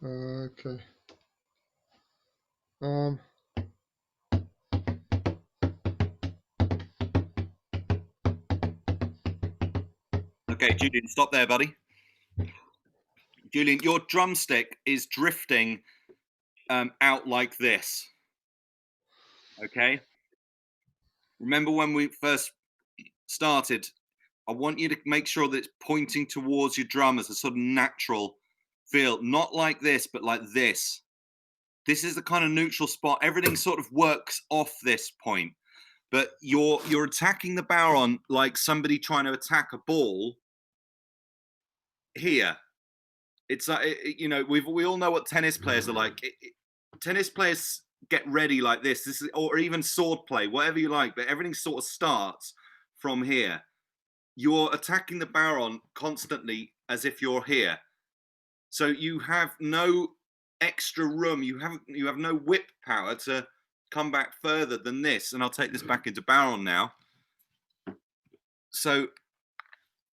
Okay. Okay, Julian, stop there, buddy. Julian, your drumstick is drifting out like this. Okay. Remember when we first started, I want you to make sure that it's pointing towards your drum as a sort of natural feel, not like this, but like this. This is the kind of neutral spot. Everything sort of works off this point, but you're attacking the bodhran like somebody trying to attack a ball here. It's like, you know, we all know what tennis players are like. Tennis players get ready like this. This is, or even sword play, whatever you like, but everything sort of starts from here. You're attacking the bodhran constantly as if you're here. So you have no extra room. You have no whip power to come back further than this. And I'll take this back into bodhran now. So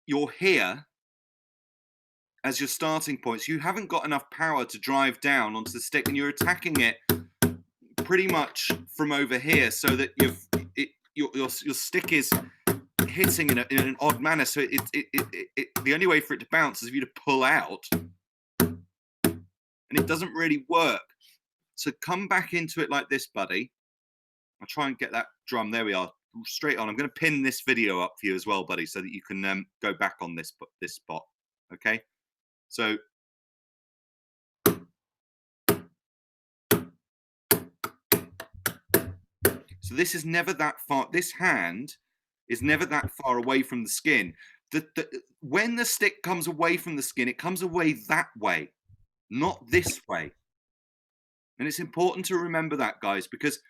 you're here as your starting points. You haven't got enough power to drive down onto the stick, and you're attacking it pretty much from over here, so that your stick is hitting in an odd manner. So the only way for it to bounce is for you to pull out, and it doesn't really work. So come back into it like this, buddy. I'll try and get that drum. There we are, straight on. I'm going to pin this video up for you as well, buddy, so that you can go back on this spot. Okay. So this is never that far. This hand is never that far away from the skin. When the stick comes away from the skin, it comes away that way, not this way. And it's important to remember that, guys, because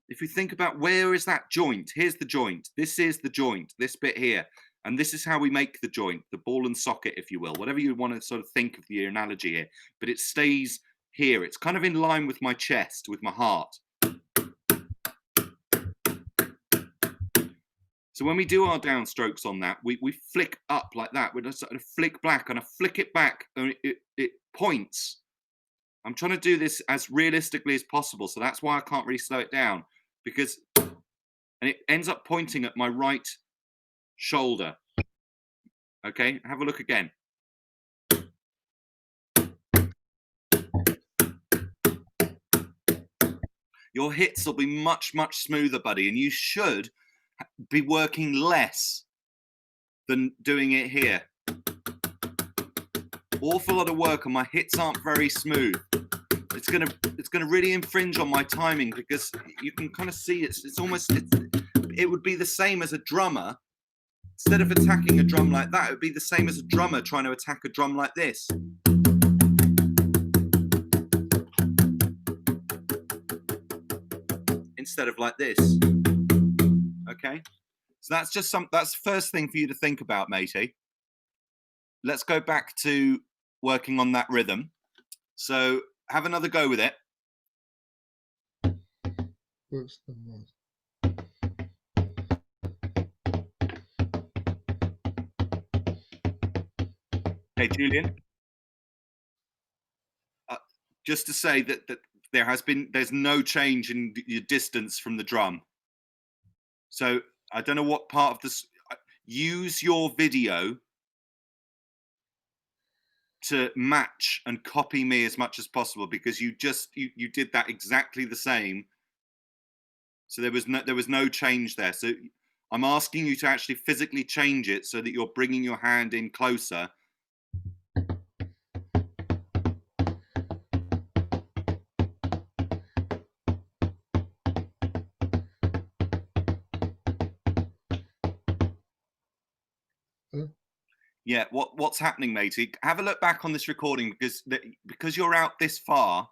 if you think about where is that joint, here's the joint. This is the joint, this bit here. And this is how we make the joint, the ball and socket, if you will, whatever you want to sort of think of the analogy here. But it stays here. It's kind of in line with my chest, with my heart. So when we do our downstrokes on that, we flick up like that. We just sort of flick back, and I flick it back, and it points. I'm trying to do this as realistically as possible, so that's why I can't really slow it down, because, and it ends up pointing at my right shoulder. Okay, have a look again. Your hits will be much, much smoother, buddy, and you should be working less than doing it here. Awful lot of work, and my hits aren't very smooth. It's gonna really infringe on my timing, because you can kind of see it's almost, it would be the same as a drummer. Instead of attacking a drum like that, it would be the same as a drummer trying to attack a drum like this. Instead of like this. Okay? So that's just that's the first thing for you to think about, matey. Let's go back to working on that rhythm. So have another go with it. What's the one? Hey, Julian. Just to say that there's no change in your distance from the drum. So I don't know what part of this. Use your video to match and copy me as much as possible, because you did that exactly the same. So there was no change there. So I'm asking you to actually physically change it so that you're bringing your hand in closer. Yeah, what's happening, matey? Have a look back on this recording, because you're out this far,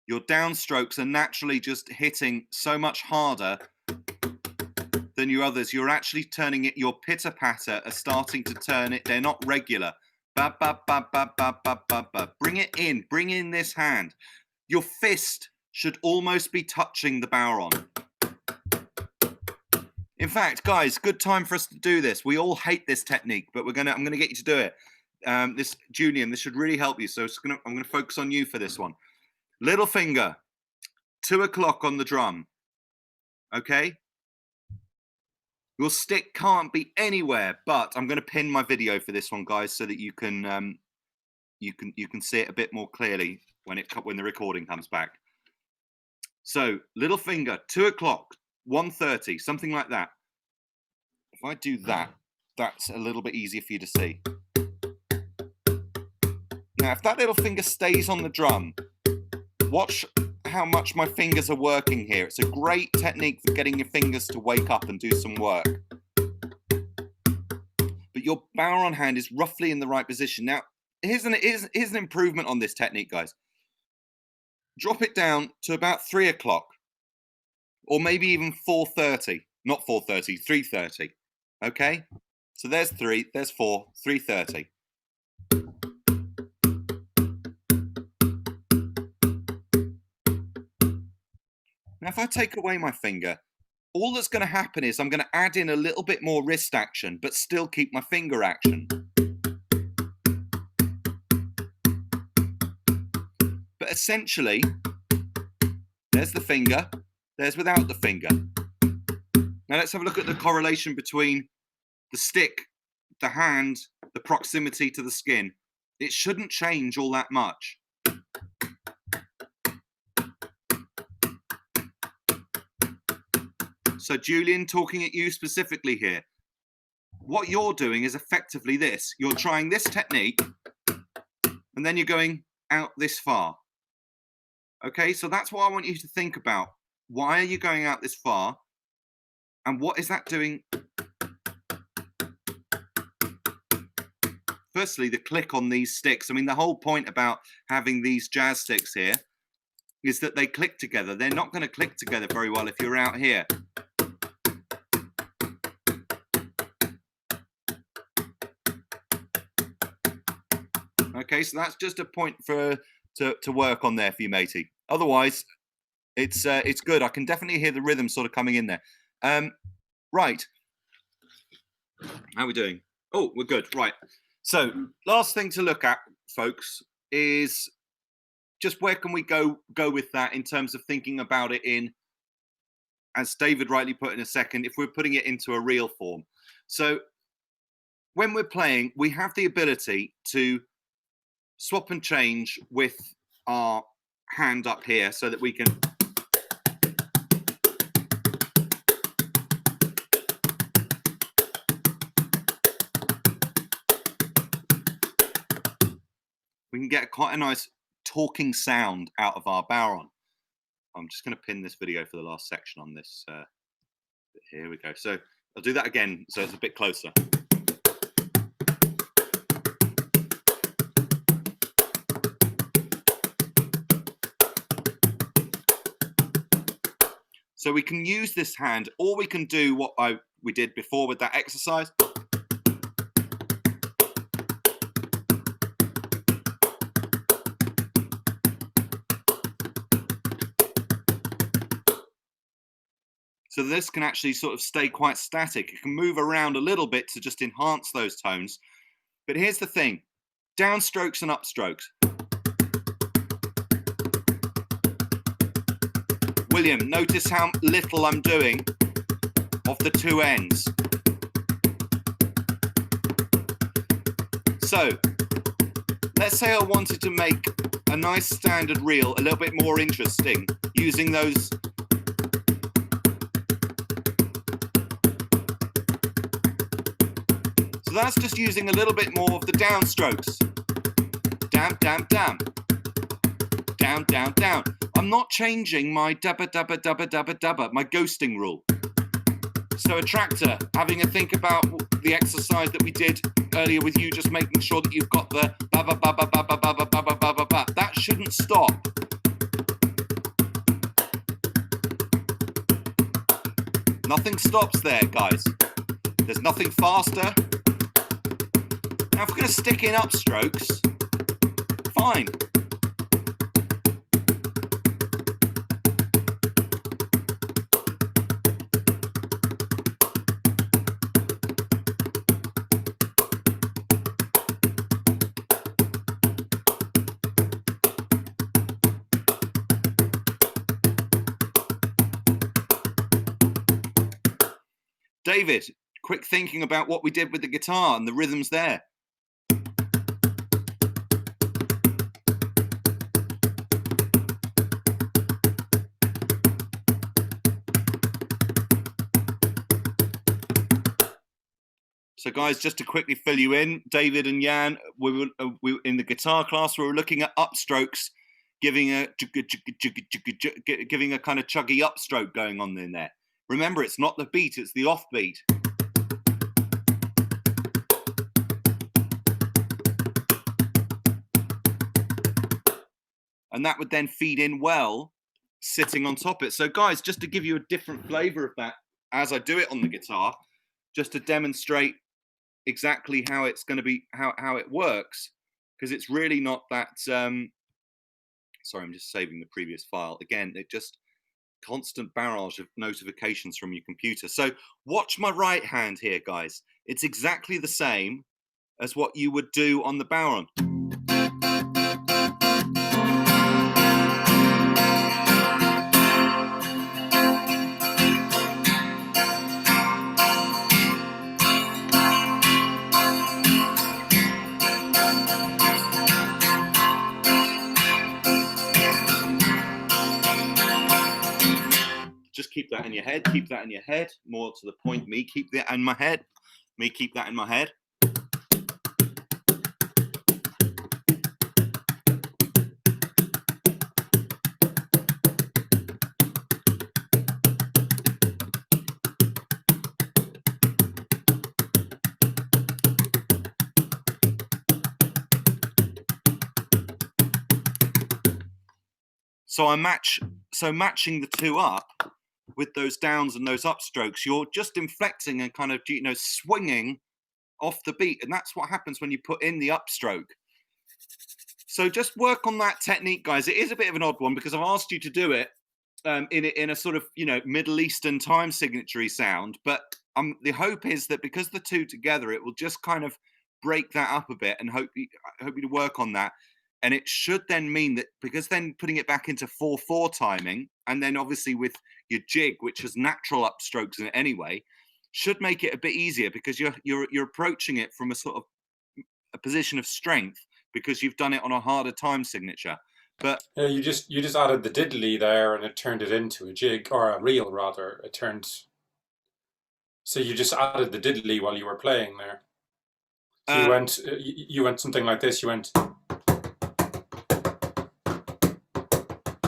your downstrokes are naturally just hitting so much harder than your others. You're actually turning it, your pitter-patter are starting to turn it, they're not regular. Ba, ba, ba, ba, ba, ba, ba, ba. Bring in this hand. Your fist should almost be touching the bodhran. In fact, guys, good time for us to do this. We all hate this technique, but I'm gonna get you to do it. This Julian, this should really help you. So I'm gonna focus on you for this one. Little finger, 2 o'clock on the drum. Okay. Your stick can't be anywhere, but I'm gonna pin my video for this one, guys, so that you can see it a bit more clearly when the recording comes back. So little finger, 2 o'clock, 1:30, something like that. If I do that, that's a little bit easier for you to see. Now, if that little finger stays on the drum, watch how much my fingers are working here. It's a great technique for getting your fingers to wake up and do some work. But your bodhran hand is roughly in the right position. Now, here's an improvement on this technique, guys. Drop it down to about 3 o'clock, or maybe even 4:30. Not 4:30, 3:30. Okay? So there's 3, there's 4, 3:30. Now, if I take away my finger, all that's going to happen is I'm going to add in a little bit more wrist action, but still keep my finger action. But essentially, there's the finger, there's without the finger. Now let's have a look at the correlation between the stick, the hand, the proximity to the skin. It shouldn't change all that much. So Julian, talking at you specifically here, what you're doing is effectively this. You're trying this technique, and then you're going out this far. Okay, so that's what I want you to think about. Why are you going out this far? And what is that doing? Firstly, the click on these sticks. I mean, the whole point about having these jazz sticks here is that they click together. They're not going to click together very well if you're out here. Okay, so that's just a point to work on there for you, matey. Otherwise, it's good. I can definitely hear the rhythm sort of coming in there. Right. How are we doing? Oh, we're good. Right. So last thing to look at, folks, is just where can we go with that in terms of thinking about it in, as David rightly put in a second, if we're putting it into a real form. So when we're playing, we have the ability to swap and change with our hand up here so that we can get quite a nice talking sound out of our bodhran. I'm just going to pin this video for the last section on this. Here we go. So I'll do that again so it's a bit closer. So we can use this hand, or we can do what we did before with that exercise. So this can actually sort of stay quite static. It can move around a little bit to just enhance those tones. But here's the thing, downstrokes and upstrokes. William, notice how little I'm doing of the two ends. So let's say I wanted to make a nice standard reel a little bit more interesting using those. So that's just using a little bit more of the downstrokes. Down, down, down. Down, down, down. I'm not changing my dubba, dubba, dubba, dubba, dubba, my ghosting rule. So a tractor, having a think about the exercise that we did earlier with you, just making sure that you've got the baba, baba, baba, baba, baba, baba, baba. That shouldn't stop. Nothing stops there, guys. There's nothing faster. Now, if we're going to stick in upstrokes, fine. David, quick thinking about what we did with the guitar and the rhythms there. So, guys, just to quickly fill you in, David and Jan, we were in the guitar class. We were looking at upstrokes, giving a kind of chuggy upstroke going on in there. Remember, it's not the beat; it's the off beat. And that would then feed in well, sitting on top of it. So, guys, just to give you a different flavor of that as I do it on the guitar, just to demonstrate exactly how it's going to be, how it works, because it's really not that sorry, I'm just saving the previous file again. It just constant barrage of notifications from your computer. So watch my right hand here, guys. It's exactly the same as what you would do on the bodhran. Just keep that in your head. Keep that in your head. More to the point, me keep that in my head. Me keep that in my head. So matching the two up with those downs and those upstrokes, you're just inflecting and kind of, swinging off the beat. And that's what happens when you put in the upstroke. So just work on that technique, guys. It is a bit of an odd one because I've asked you to do it in a sort of, Middle Eastern time signature sound. But the hope is that because the two together, it will just kind of break that up a bit, and I hope you to work on that. And it should then mean that, because then putting it back into 4/4 timing, and then obviously with your jig, which has natural upstrokes in it anyway, should make it a bit easier because you're approaching it from a sort of a position of strength because you've done it on a harder time signature. But yeah, you just added the diddly there, and it turned it into a jig, or a reel rather. It turned. So you just added the diddly while you were playing there. So you went something like this. You went.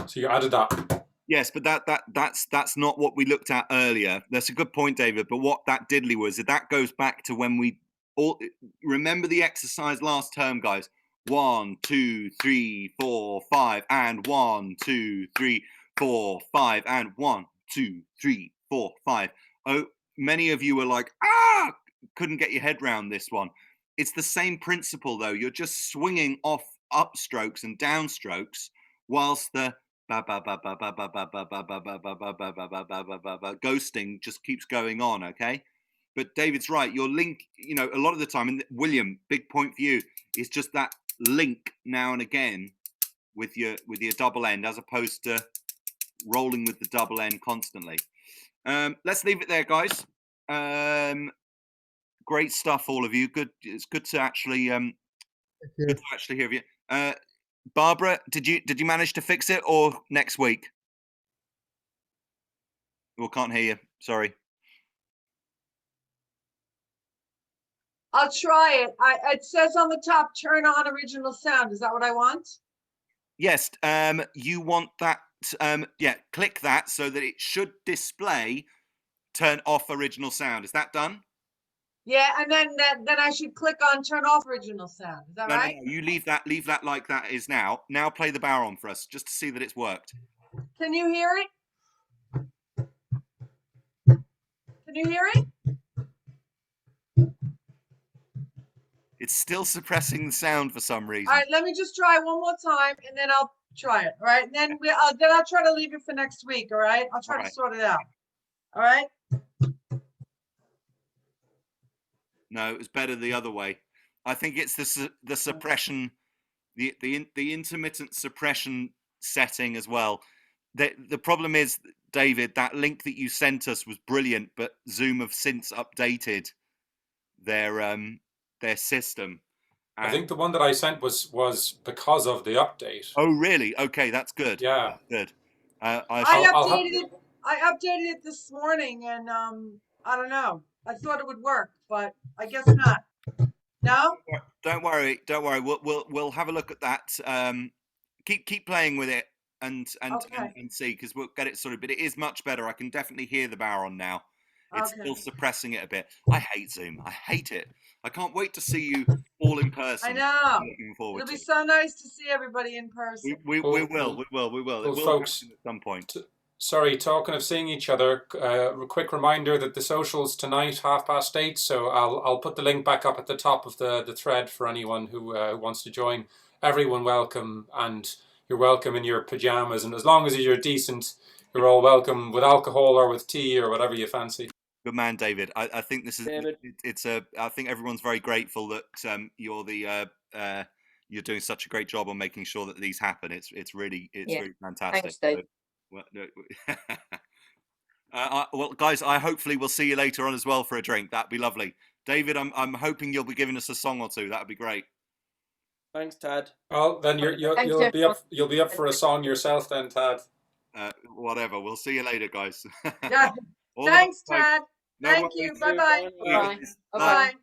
So you added that. Yes, but that's not what we looked at earlier. That's a good point, David. But what that diddly was, that goes back to when we all remember the exercise last term, guys. 1, 2, 3, 4, 5, and 1, 2, 3, 4, 5, and 1, 2, 3, 4, 5. Oh, many of you were like, couldn't get your head round this one. It's the same principle, though. You're just swinging off upstrokes and downstrokes whilst the ghosting just keeps going on, okay? But David's right. Your link, a lot of the time, and William, big point for you, is just that link now and again with your double end, as opposed to rolling with the double end constantly. Let's leave it there, guys. Great stuff, all of you. Good. It's good to actually good to actually hear of you. Barbara, did you manage to fix it, or next week? Well, can't hear you. Sorry. I'll try it. It says on the top, turn on original sound. Is that what I want? Yes. You want that? Yeah. Click that so that it should display turn off original sound. Is that done? Yeah, and then I should click on turn off original sound. Is that right? No. You leave that like that is now. Now play the bodhran for us, just to see that it's worked. Can you hear it? Can you hear it? It's still suppressing the sound for some reason. All right, let me just try one more time, and then I'll try it. All right, and then I'll try to leave it for next week. All right, I'll try to sort it out. All right. No, it was better the other way. I think it's the suppression, the intermittent suppression setting as well. The problem is David, that link that you sent us was brilliant, but Zoom have since updated their system. I think the one that I sent was because of the update. Oh, really? Okay, that's good. Yeah. That's good. I updated it this morning, and I don't know. I thought it would work, but I guess not. No? Don't worry. We'll have a look at that. Keep playing with it and see, because we'll get it sorted. But it is much better. I can definitely hear the bodhran now. It's still suppressing it a bit. I hate Zoom. I hate it. I can't wait to see you all in person. I know. It'll be so nice to see everybody in person. We will. It will folks, happen at some point. Sorry, talking of seeing each other, a quick reminder that the social's tonight, 8:30. So I'll put the link back up at the top of the thread for anyone who wants to join. Everyone welcome, and you're welcome in your pajamas. And as long as you're decent, you're all welcome with alcohol or with tea or whatever you fancy. Good man, David. I think this is. David. I think everyone's very grateful that you're doing such a great job on making sure that these happen. It's really fantastic. Thanks, Dave. Well, guys, I hopefully will see you later on as well for a drink. That'd be lovely. David, I'm hoping you'll be giving us a song or two. That'd be great. Thanks, Tad. Well, then you'll be up for a song yourself, then, Tad. Whatever. We'll see you later, guys. Yeah. Thanks, Tad. Thank you. Bye-bye. Bye. Bye.